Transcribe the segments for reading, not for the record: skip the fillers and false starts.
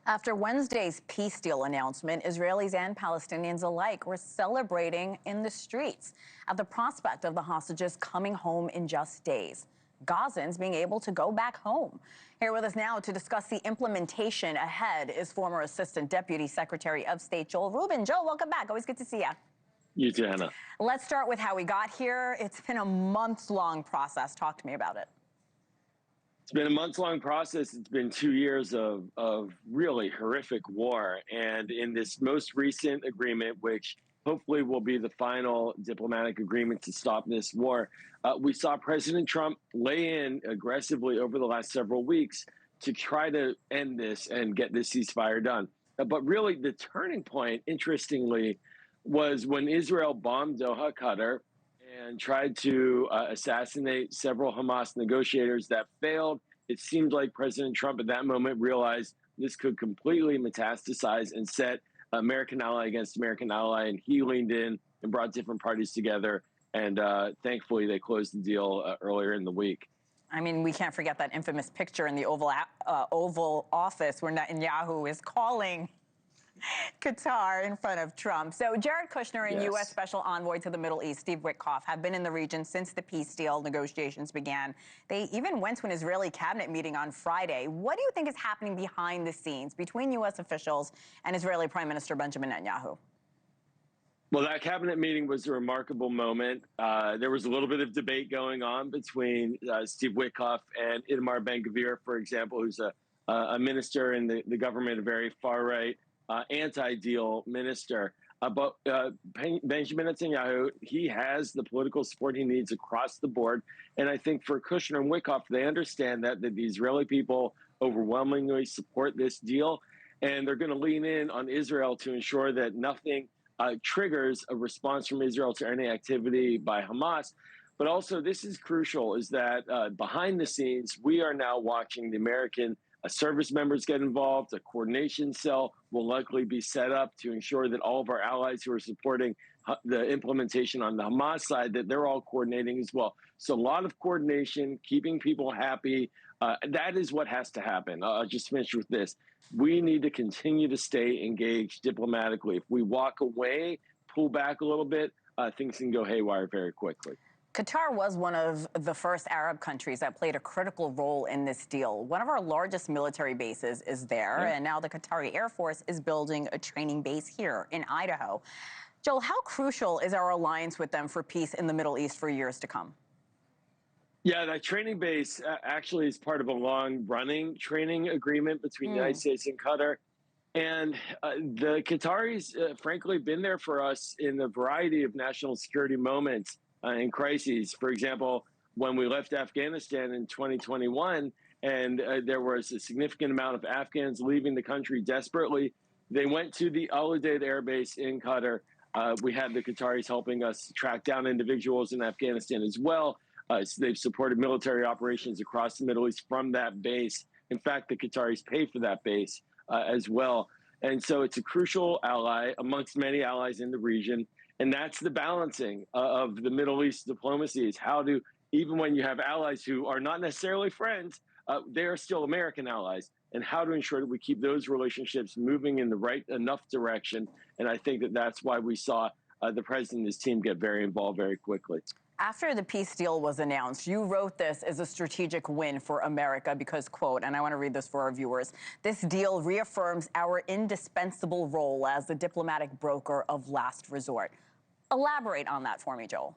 After Wednesday's peace deal announcement, Israelis and Palestinians alike were celebrating in the streets at the prospect of the hostages coming home in just days. Gazans being able to go back home. Here with us now to discuss the implementation ahead is former Assistant Deputy Secretary of State Joel Rubin. Joel, welcome back. Always good to see you. You too, Hena. Let's start with how we got here. It's been a months-long process. Talk to me about it. It's been a months-long process. It's been 2 years of really horrific war. And in this most recent agreement, which hopefully will be the final diplomatic agreement to stop this war, we saw President Trump lay in aggressively over the last several weeks to try to end this and get this ceasefire done. But really, the turning point, interestingly, was when Israel bombed Doha, Qatar, and tried to assassinate several Hamas negotiators. That failed. It seemed like President Trump at that moment realized this could completely metastasize and set American ally against American ally, and he leaned in and brought different parties together. And thankfully, they closed the deal earlier in the week. I mean, we can't forget that infamous picture in the Oval Office where Netanyahu is calling Qatar in front of Trump. So Jared Kushner and U.S. Special Envoy to the Middle East, Steve Witkoff, have been in the region since the peace deal negotiations began. They even went to an Israeli cabinet meeting on Friday. What do you think is happening behind the scenes between U.S. officials and Israeli Prime Minister Benjamin Netanyahu? Well, that cabinet meeting was a remarkable moment. There was a little bit of debate going on between Steve Witkoff and Itamar Ben-Gvir, for example, who's a minister in the government, a very far-right, anti-deal minister. But Benjamin Netanyahu, he has the political support he needs across the board. And I think for Kushner and Witkoff, they understand that the Israeli people overwhelmingly support this deal. And they're going to lean in on Israel to ensure that nothing triggers a response from Israel to any activity by Hamas. But also, this is crucial, is that behind the scenes, we are now watching the American service members get involved. A coordination cell will likely be set up to ensure that all of our allies who are supporting the implementation on the Hamas side, that they're all coordinating as well. So a lot of coordination, keeping people happy. That is what has to happen. I'll just finish with this. We need to continue to stay engaged diplomatically. If we walk away, pull back a little bit, things can go haywire very quickly. Qatar was one of the first Arab countries that played a critical role in this deal. One of our largest military bases is there, and now the Qatari Air Force is building a training base here in Idaho. Joel, how crucial is our alliance with them for peace in the Middle East for years to come? Yeah, that training base actually is part of a long-running training agreement between the United States and Qatar. And the Qataris, frankly, been there for us in a variety of national security moments and crises. For example, when we left Afghanistan in 2021, and there was a significant amount of Afghans leaving the country desperately, they went to the Al Udeid Air Base in Qatar. We had the Qataris helping us track down individuals in Afghanistan as well. So they've supported military operations across the Middle East from that base. In fact, the Qataris pay for that base as well. And so it's a crucial ally amongst many allies in the region. And that's the balancing of the Middle East diplomacy, is how to, even when you have allies who are not necessarily friends, they are still American allies, and how to ensure that we keep those relationships moving in the right enough direction. And I think that that's why we saw the president and his team get very involved very quickly. After the peace deal was announced, you wrote this as a strategic win for America because, quote, and I want to read this for our viewers, this deal reaffirms our indispensable role as the diplomatic broker of last resort. Elaborate on that for me, Joel.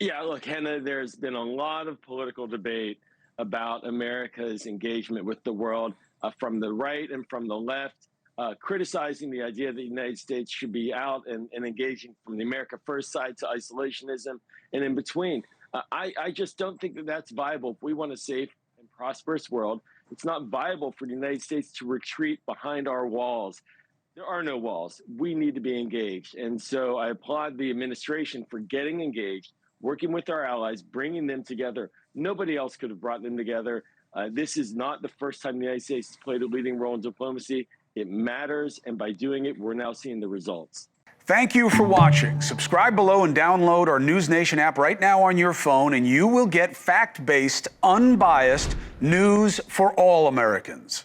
Yeah, look, Hena, there's been a lot of political debate about America's engagement with the world from the right and from the left, criticizing the idea that the United States should be out and engaging from the America First side to isolationism and in between. I just don't think that that's viable. If we want a safe and prosperous world, it's not viable for the United States to retreat behind our walls. There are no walls. We need to be engaged. And so I applaud the administration for getting engaged, working with our allies, bringing them together. Nobody else could have brought them together. This is not the first time the United States has played a leading role in diplomacy. It matters, and by doing it, we're now seeing the results. Thank you for watching. Subscribe below and download our NewsNation app right now on your phone, and you will get fact-based, unbiased news for all Americans.